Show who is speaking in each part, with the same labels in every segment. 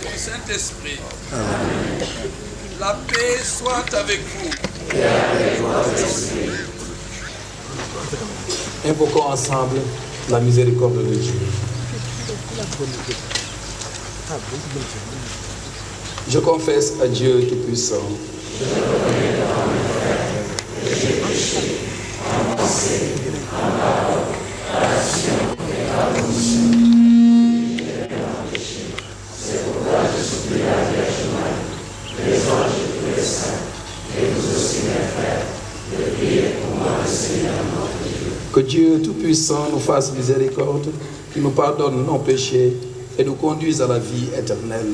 Speaker 1: du Saint-Esprit. La paix soit avec vous.
Speaker 2: Invoquons ensemble la miséricorde de Dieu. Je confesse à Dieu Tout-Puissant que Dieu Tout-Puissant nous fasse miséricorde, qu'il nous pardonne nos péchés et nous conduise à la vie éternelle.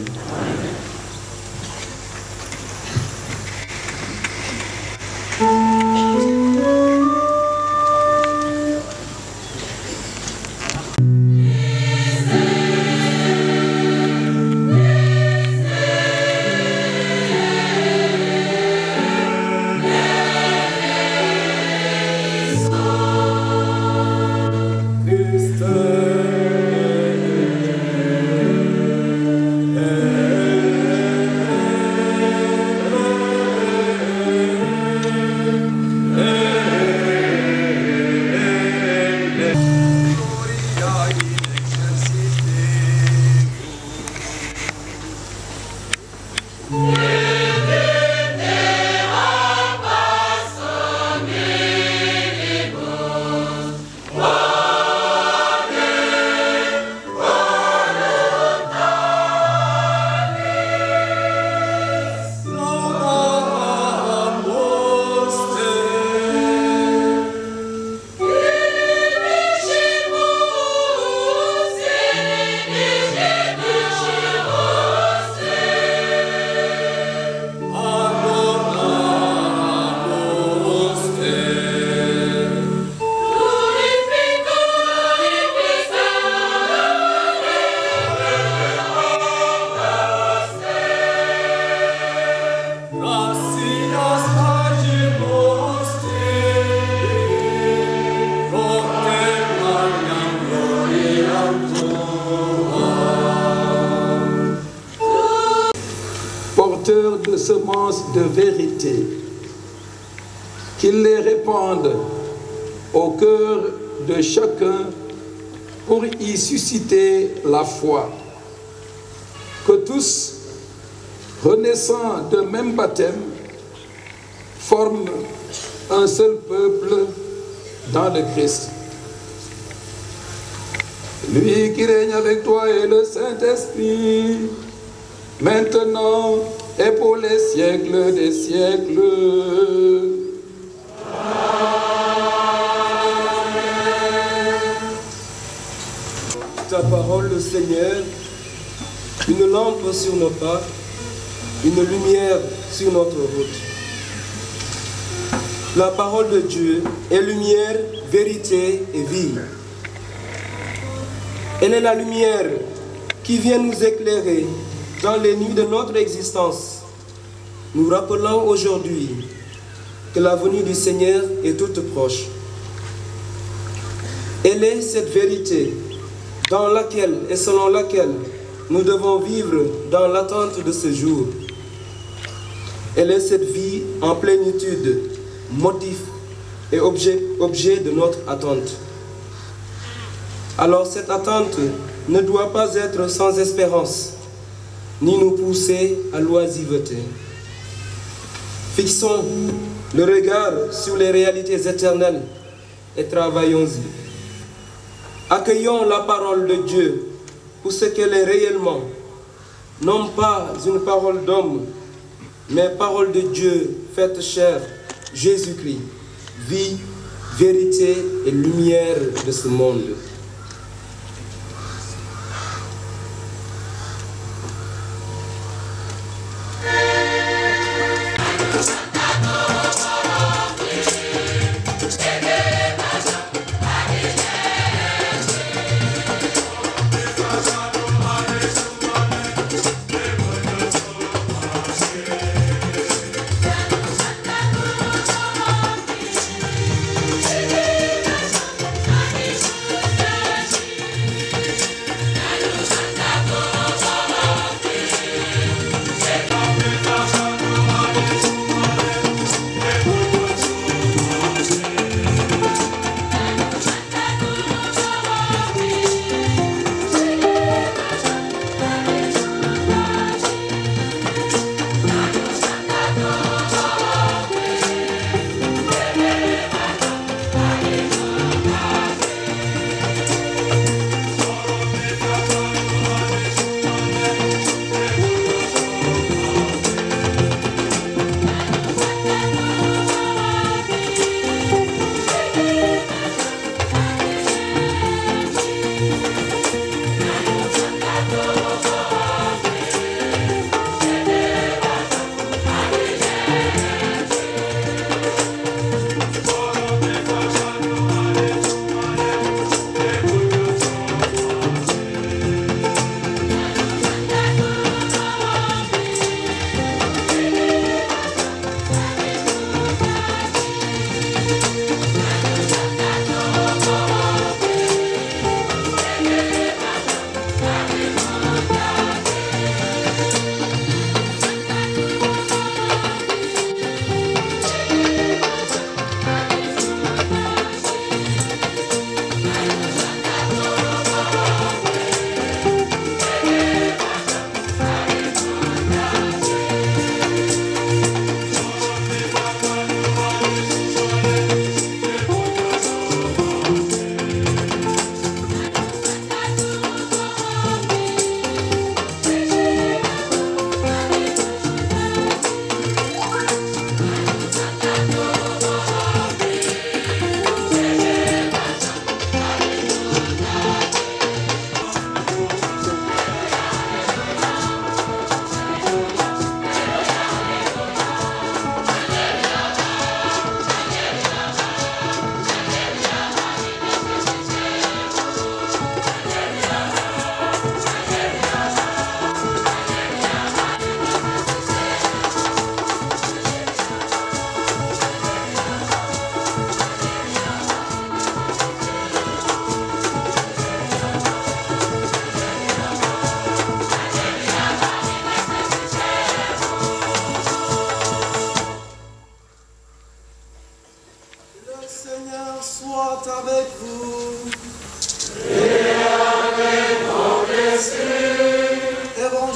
Speaker 2: De semences de vérité, qu'il les répande au cœur de chacun pour y susciter la foi, que tous, renaissant d'un même baptême, forment un seul peuple dans le Christ. Lui qui règne avec toi et le Saint-Esprit, maintenant et pour les siècles des siècles.
Speaker 3: Ta parole, le Seigneur, une lampe sur nos pas, une lumière sur notre route. La parole de Dieu est lumière, vérité et vie. Elle est la lumière qui vient nous éclairer dans les nuits de notre existence, nous rappelant aujourd'hui que la venue du Seigneur est toute proche. Elle est cette vérité dans laquelle et selon laquelle nous devons vivre dans l'attente de ce jour. Elle est cette vie en plénitude, motif et objet de notre attente. Alors cette attente ne doit pas être sans espérance, ni nous pousser à l'oisiveté. Fixons le regard sur les réalités éternelles et travaillons-y. Accueillons la parole de Dieu pour ce qu'elle est réellement, non pas une parole d'homme, mais parole de Dieu faite chair, Jésus-Christ, vie, vérité et lumière de ce monde.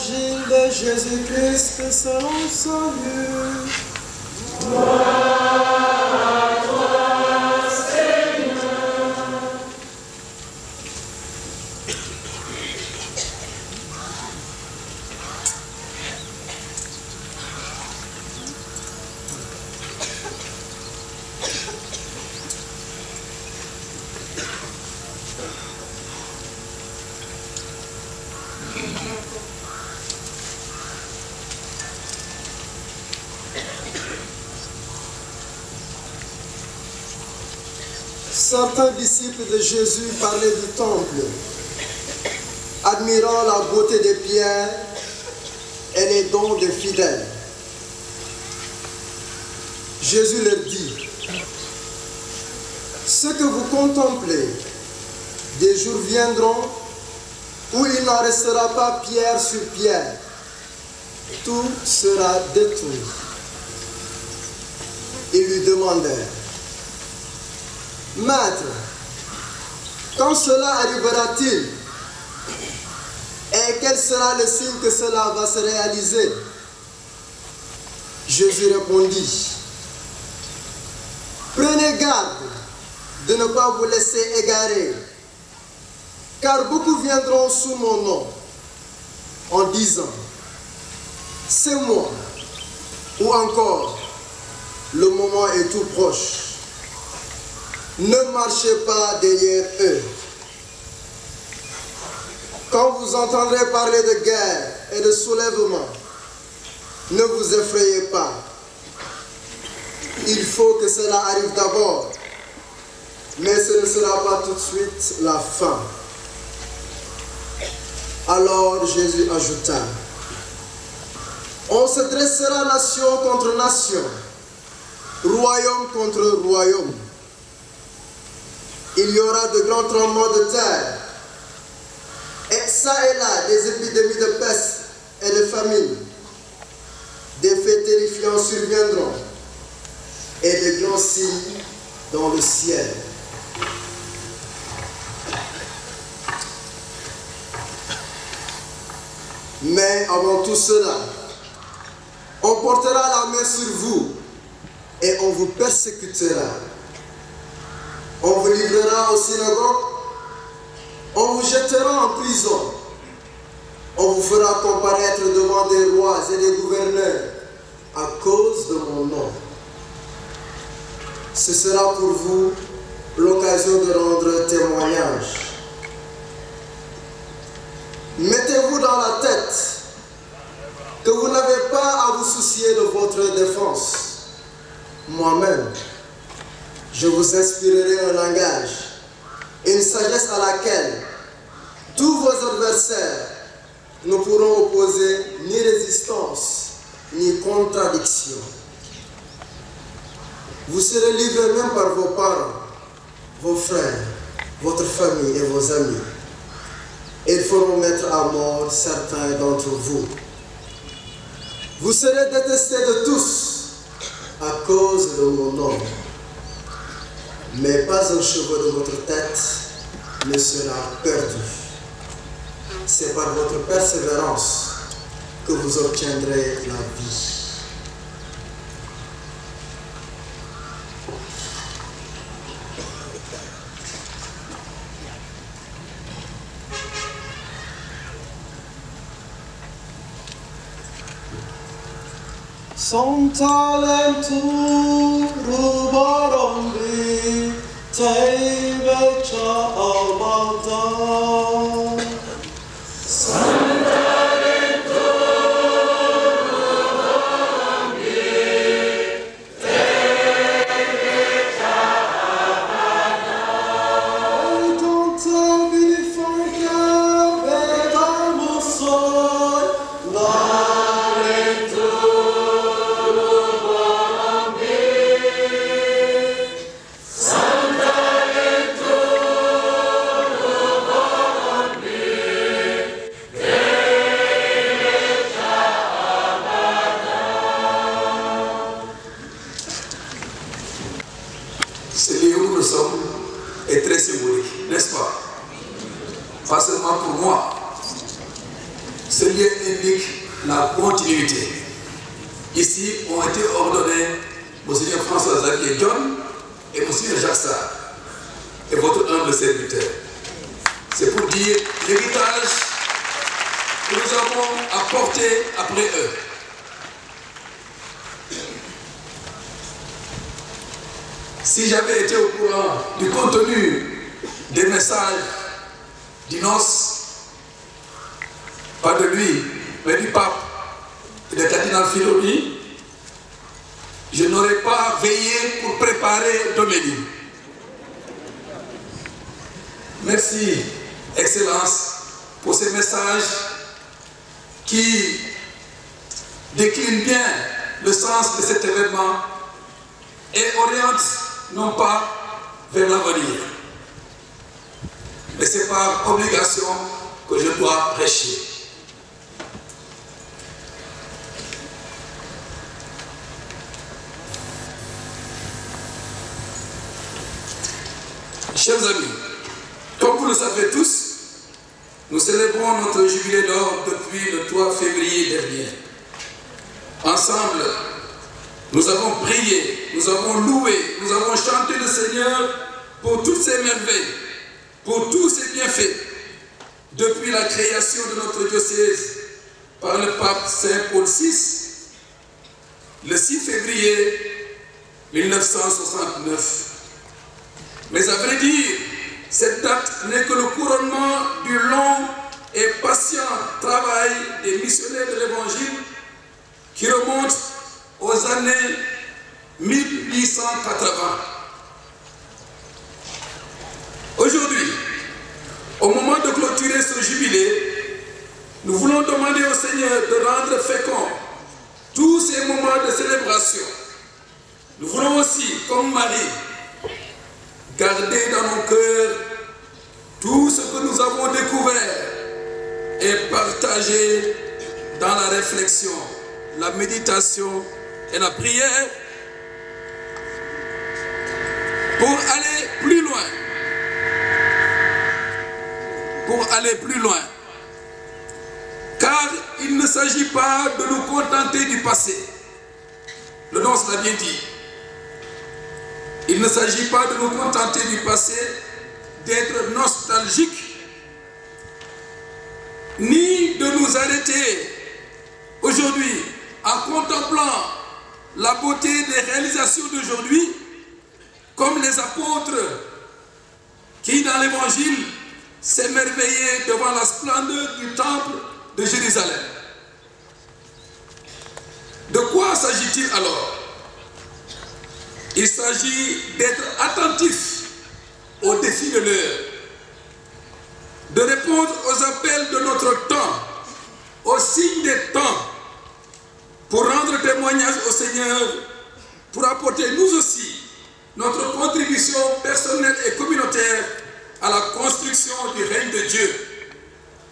Speaker 4: Évangile de Jésus-Christ selon salut. Certains disciples de Jésus parlaient du temple, admirant la beauté des pierres et les dons des fidèles. Jésus leur dit, « Ce que vous contemplez, des jours viendront où il n'en restera pas pierre sur pierre, tout sera détruit. » Ils lui demandèrent, « Maître, quand cela arrivera-t-il? Et quel sera le signe que cela va se réaliser? » Jésus répondit, « Prenez garde de ne pas vous laisser égarer, car beaucoup viendront sous mon nom en disant, « C'est moi » ou encore, « Le moment est tout proche. » Ne marchez pas derrière eux. Quand vous entendrez parler de guerre et de soulèvement, ne vous effrayez pas. Il faut que cela arrive d'abord, mais ce ne sera pas tout de suite la fin. Alors Jésus ajouta, « On se dressera nation contre nation, royaume contre royaume. Il y aura de grands tremblements de terre, et ça et là des épidémies de peste et de famine. Des faits terrifiants surviendront, et de grands signes dans le ciel. » Mais avant tout cela, on portera la main sur vous, et on vous persécutera. On vous livrera aux synagogues, on vous jettera en prison, on vous fera comparaître devant des rois et des gouverneurs à cause de mon nom. Ce sera pour vous l'occasion de rendre témoignage. Mettez-vous dans la tête que vous n'avez pas à vous soucier de votre défense. Moi-même, je vous inspirerai un langage, une sagesse à laquelle tous vos adversaires ne pourront opposer ni résistance, ni contradiction. Vous serez livrés même par vos parents, vos frères, votre famille et vos amis. Ils feront mettre à mort certains d'entre vous. Vous serez détestés de tous à cause de mon nom. Mais pas un cheveu de votre tête ne sera perdu. C'est par votre persévérance que vous obtiendrez la vie. Sontalentu rubarombi teibecha albata. Sontalentu rubarombi teibecha albata. Et quand ta vie fonca vedamo sol la.
Speaker 1: indique la continuité. Ici ont été ordonnés Monseigneur François-Xavier John et Monseigneur Jacques Sarr, et votre humble serviteur. C'est pour dire l'héritage que nous avons apporté après eux. Si j'avais été au courant du contenu des messages d'Inos, pas de lui, mais du pape et de cardinal Filoni, je n'aurais pas veillé pour préparer d'homélie. Merci, Excellence, pour ces messages qui déclinent bien le sens de cet événement et orientent non pas vers l'avenir, mais c'est par obligation que je dois prêcher. Chers amis, comme vous le savez tous, nous célébrons notre jubilé d'or depuis le 3 février dernier. Ensemble, nous avons prié, nous avons loué, nous avons chanté le Seigneur pour toutes ses merveilles, pour tous ses bienfaits, depuis la création de notre diocèse par le pape Saint Paul VI, le 6 février 1969. Mais à vrai dire, cette date n'est que le couronnement du long et patient travail des missionnaires de l'Évangile qui remonte aux années 1880. Aujourd'hui, au moment de clôturer ce jubilé, nous voulons demander au Seigneur de rendre fécond tous ces moments de célébration. Nous voulons aussi, comme Marie, garder dans nos cœurs tout ce que nous avons découvert et partager dans la réflexion, la méditation et la prière pour aller plus loin. Pour aller plus loin. Car il ne s'agit pas de nous contenter du passé. Le nonce l'a bien dit. Il ne s'agit pas de nous contenter du passé, d'être nostalgique, ni de nous arrêter aujourd'hui en contemplant la beauté des réalisations d'aujourd'hui, comme les apôtres qui, dans l'Évangile, s'émerveillaient devant la splendeur du temple de Jérusalem. De quoi s'agit-il alors? Il s'agit d'être attentif aux défis de l'heure, de répondre aux appels de notre temps, aux signes des temps, pour rendre témoignage au Seigneur, pour apporter nous aussi notre contribution personnelle et communautaire à la construction du règne de Dieu.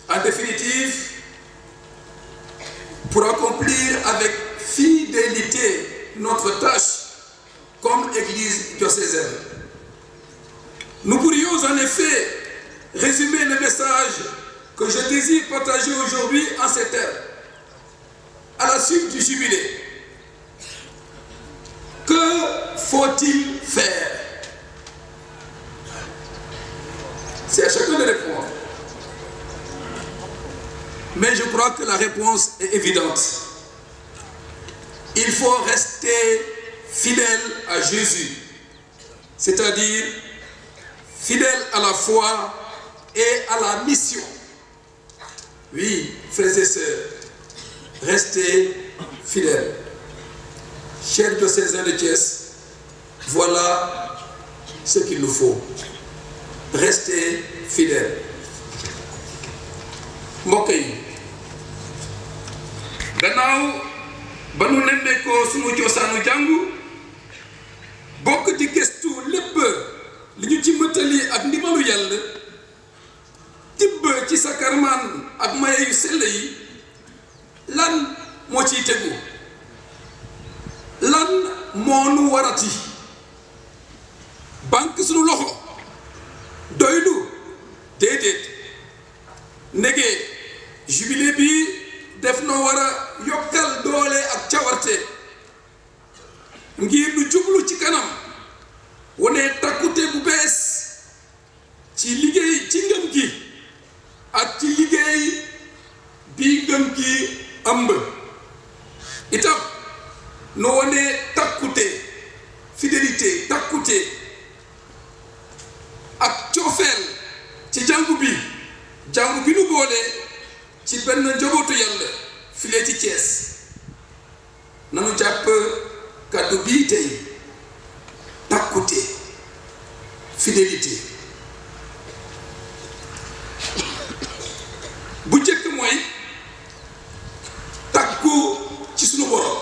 Speaker 1: En définitive, pour accomplir avec fidélité notre tâche comme Église diocésaine. Nous pourrions en effet résumer le message que je désire partager aujourd'hui en ces termes. À la suite du jubilé, que faut-il faire? C'est à chacun de répondre. Mais je crois que la réponse est évidente. Il faut rester fidèle à Jésus, c'est-à-dire fidèle à la foi et à la mission. Oui, frères et sœurs, restez fidèles. Chers diocésains de Thiès, voilà ce qu'il nous faut. Restez fidèles. mbokk yi gannaaw ba nu nemmeekoo sunu cosaanu jàngu bokk di gëstu lépp li ñu ci mëtali ak ndimalu yàlla tibb ci sakarmaan ak maye yu sell yi lan moo ciy tegu lan moo nu warati banque sunu loxo doylu déedéet ndege jubilé bi def def noo war a yokkal doole ak cawarte ngir lu jublu ci kanam wane takkute bu bees ci liggéey ci ngëm gi ak ci liggéey bi ngëm gi ëmb itam no wane takkute fidélité takkute ak coofeel ci jàngu bi nu boole ci benn njabootu yàlla file ci Thiès nanu jàpp kàddu bii tey takkute fidélité bu njëkk mooy takku ci sunu borom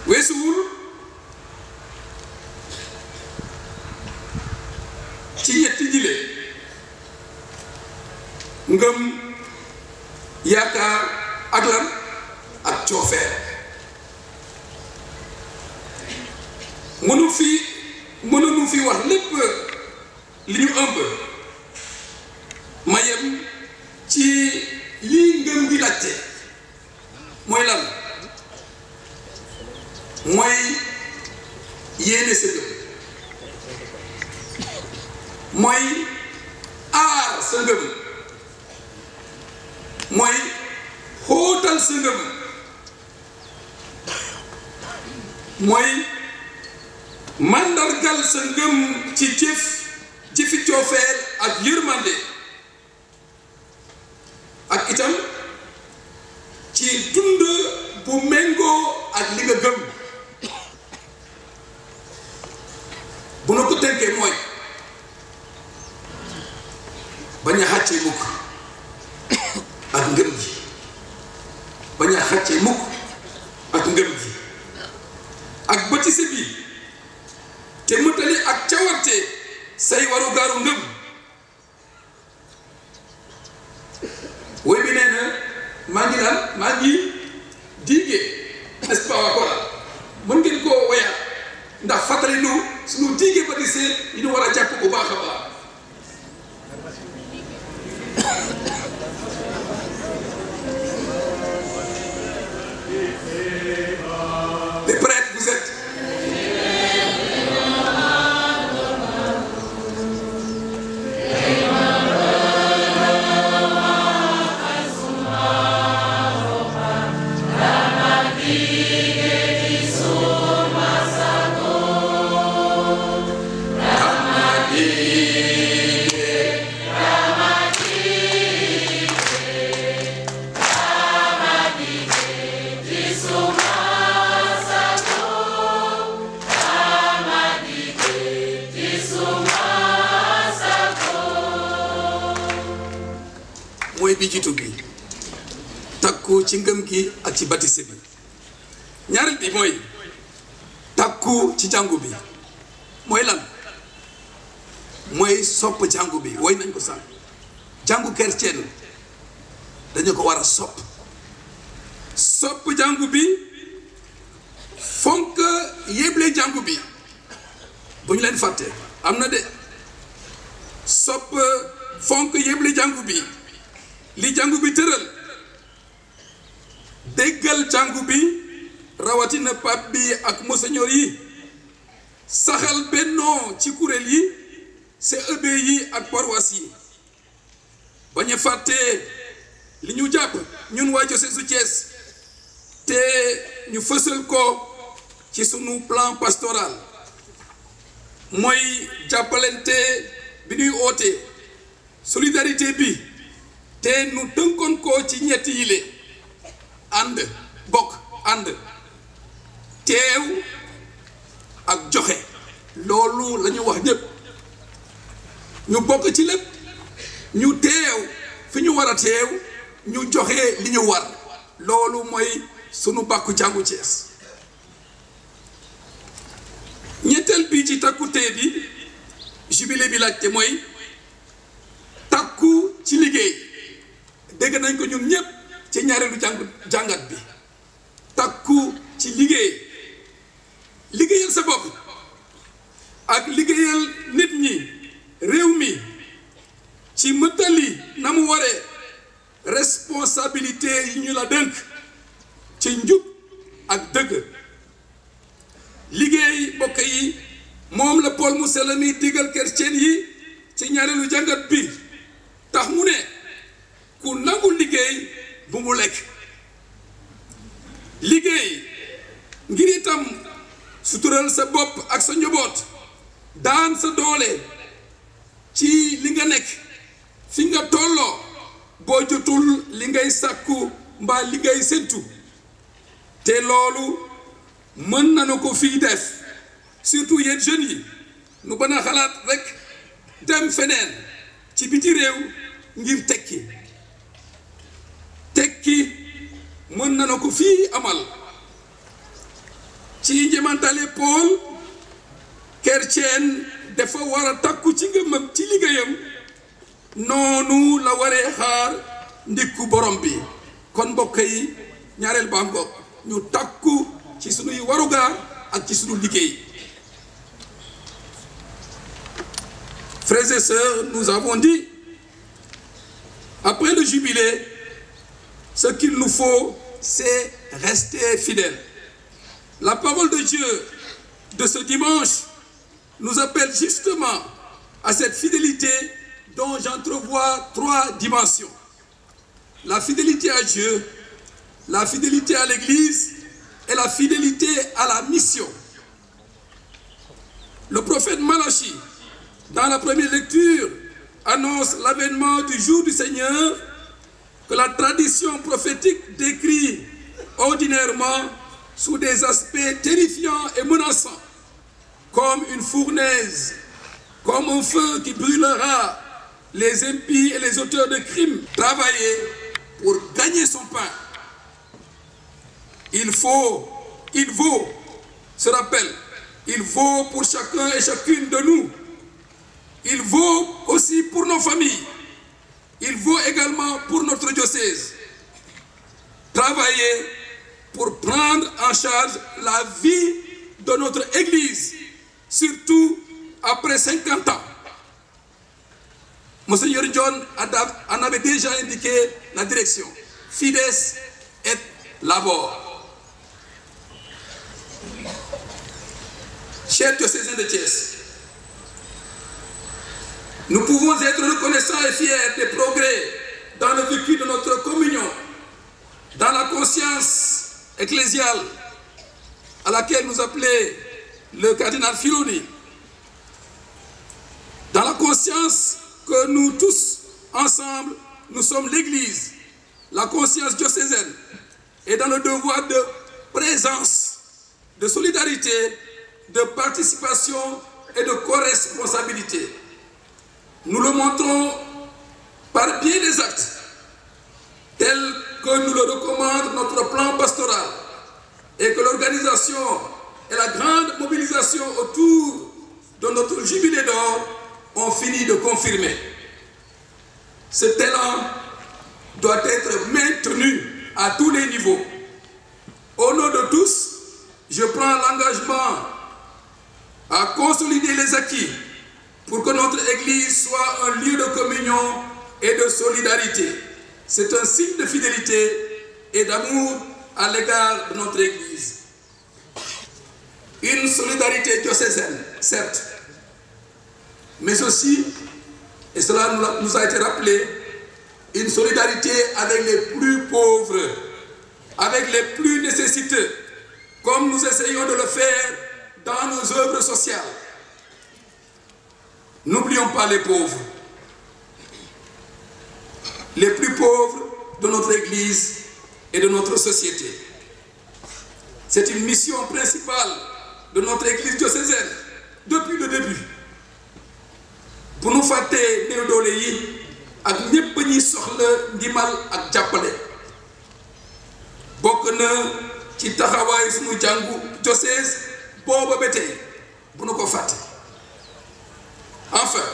Speaker 1: weesuwul ci ñetti jile ngëm yaakaar ak lan ak coofeer mënuñu fi wax lépp li ñu ëmb ma yem ci lii ngëm gi laajte mooy lan mooy yéene sa ngëm mooy aar sa ngëm mooy xóotal sa ngëm mooy màndargal sa ngëm ci jëfi coofeer ak yërmande ak itam ci dund bu méngoo ak li nga gëm bu na ko tënkee mooy bañ a xàccee mukk ak ngëm gi bañ a xàccee mukk ak ngëm gi ak batise bi te mëtali ak cawarte say waru gaaru ngëm woy bi nee na maa ngi diige n'est-ce pas waa Kora mën ngeen koo woyaat ndax fàttali nu suñu diige batise yi ñu war a jàpp bu baax a baax. Les prêtres, vous êtes. mooy bi jiitu bi takku ci ngëm gi ak ci batise bi ñaareel bi mooy takku ci jàngu bi mooy lan mooy sopp jàngu bi woy nañ ko sax jàngu chrétien dañu ko war a sopp jàngu bi fonk yéble jàngu bi bu ñu leen fàtte am na de fonk yéble jàngu bi li jàngu bi tëral déggal jàngu bi rawatina pape bi ak monseigneur yi saxal bennoo ci kuréel yi CEB yi ak paroisse yi bañ a fàtte li ñu jàpp ñun waa diocèse su Thiès te ñu fësal ko ci sunu plan pastoral mooy jàppalante bi ñuy oote solidarité bi te nu tënkoon ko ci ñetti yile ànd bokk ànd teew ak joxe loolu la ñu wax ñëpp ñu bokk ci lépp ñu teew fi ñu war a teew ñu joxe li ñu war loolu mooy sunu bàkku jàngu Thiès ñetteel bi ci takkute bi jubilé bi laajte mooy takku ci liggéey dégg nañ ko ñun ñëpp ci ñaareelu jàngat bi takku ci liggéeyal sa bopp ak liggéeyal nit ñi réew mi ci mëttali na mu waree responsabilité yi ñu la dënk ci njub ak dëgg liggéey bokk yi moom la Paul mu sell mi digal chrétien yi ci ñaareelu jàngat bi tax mu ne ku nangu liggéey bu mu lekk liggéey ngir itam sutural sa bopp ak sa njaboot daan sa doole ci li nga nekk fi nga tolloo boo jotul li ngay sàkku mbaa li ngay séntu te loolu mën nañu ko fii def surtout yéen jeunes yi nu bana xalaat rek dem feneen ci biti réew ngir tekki mën nañu ko fii amal ci njëmantale Paul chrétien dafa war a takku ci ngëmam ci liggéeyam noonu la waree xaar ndikku borom bi kon mbokk yi ñaareel ba ngoog ñu takku ci sunuy warugaar ak ci sunu liggéey. Frères et sœurs, nous avons dit après le jubilé, ce qu'il nous faut, c'est rester fidèles. La parole de Dieu de ce dimanche nous appelle justement à cette fidélité dont j'entrevois 3 dimensions. La fidélité à Dieu, la fidélité à l'Église et la fidélité à la mission. Le prophète Malachie, dans la première lecture, annonce l'avènement du jour du Seigneur que la tradition prophétique décrit ordinairement sous des aspects terrifiants et menaçants, comme une fournaise, comme un feu qui brûlera les impies et les auteurs de crimes. Travailler pour gagner son pain. Il vaut, se rappelle, il vaut pour chacun et chacune de nous. Il vaut aussi pour nos familles. Il vaut également pour notre diocèse. Travailler pour prendre en charge la vie de notre Église, surtout après 50 ans. Monseigneur John en avait déjà indiqué la direction. Fides et labor. Chers diocésains de Thiès, nous pouvons être reconnaissants et fiers des progrès dans le vécu de notre communion, dans la conscience ecclésiale à laquelle nous appelait le cardinal Filoni, dans la conscience que nous tous ensemble, nous sommes l'Église, la conscience diocésaine, et dans le devoir de présence, de solidarité, de participation et de co-responsabilité. Nous le montrons par bien des actes, tels que nous le recommande notre plan pastoral, et que l'organisation et la grande mobilisation autour de notre jubilé d'or ont fini de confirmer. Cet élan doit être maintenu à tous les niveaux. Au nom de tous, je prends l'engagement à consolider les acquis pour que notre Église soit un lieu de communion et de solidarité. C'est un signe de fidélité et d'amour à l'égard de notre Église. Une solidarité diocésaine, certes, mais aussi, et cela nous a été rappelé, une solidarité avec les plus pauvres, avec les plus nécessiteux, comme nous essayons de le faire dans nos œuvres sociales. N'oublions pas les pauvres. Les plus pauvres de notre Église et de notre société. C'est une mission principale de notre Église diocésaine depuis le début. Pour nous faire néew doole yi ak ñépp ñi soxla ndimbal ak jàppale bokk na ci taxawaay suñu jàngu diocèse booba ba tey bu nu ko fàtte. Enfin,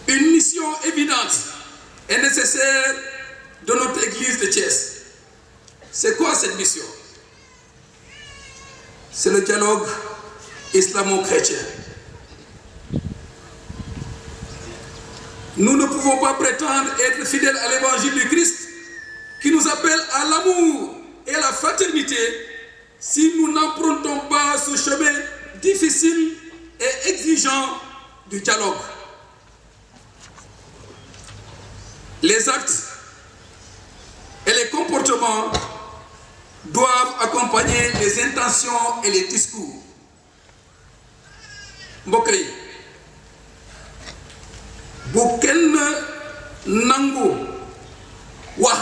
Speaker 1: une mission évidente est nécessaire de notre Église de Thiès. C'est quoi cette mission? C'est le dialogue islamo-chrétien. Nous ne pouvons pas prétendre être fidèles à l'évangile du Christ qui nous appelle à l'amour et à la fraternité si nous n'empruntons pas ce chemin difficile et exigeant du dialogue. Les actes et les comportements doivent accompagner les intentions et les discours. mbokk yi bu kenn nangu wax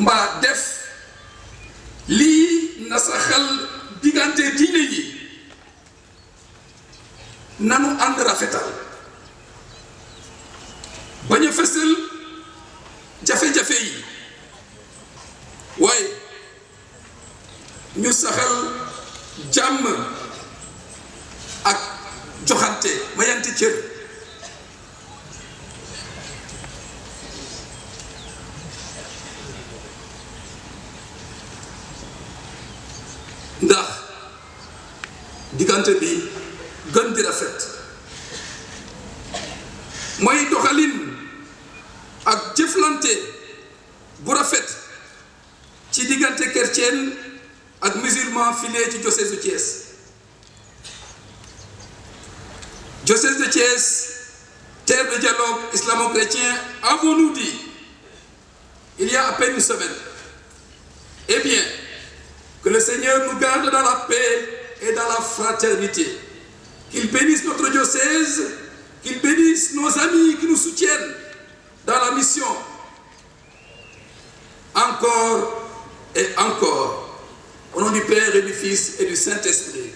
Speaker 1: mbaa def lii nasaxal diggante diine yi nanu ànd rafetal bañ a fësal jafe-jafe yi waaye ñu saxal jàmm ak joxante mayante cër ndax diggante bi gën di rafet mooy doxalin ak jëflante bu rafet ci diggante chrétien ak musulman filé ci diocèse de Thiès. Diocèse de Thiès, terre de dialogue islamo-chrétien, avons-nous dit, il y a à peine une semaine, eh bien, que le Seigneur nous garde dans la paix et dans la fraternité. Qu'il bénisse notre diocèse, qu'il bénisse nos amis qui nous soutiennent dans la mission. Encore et encore, au nom du Père et du Fils et du Saint-Esprit.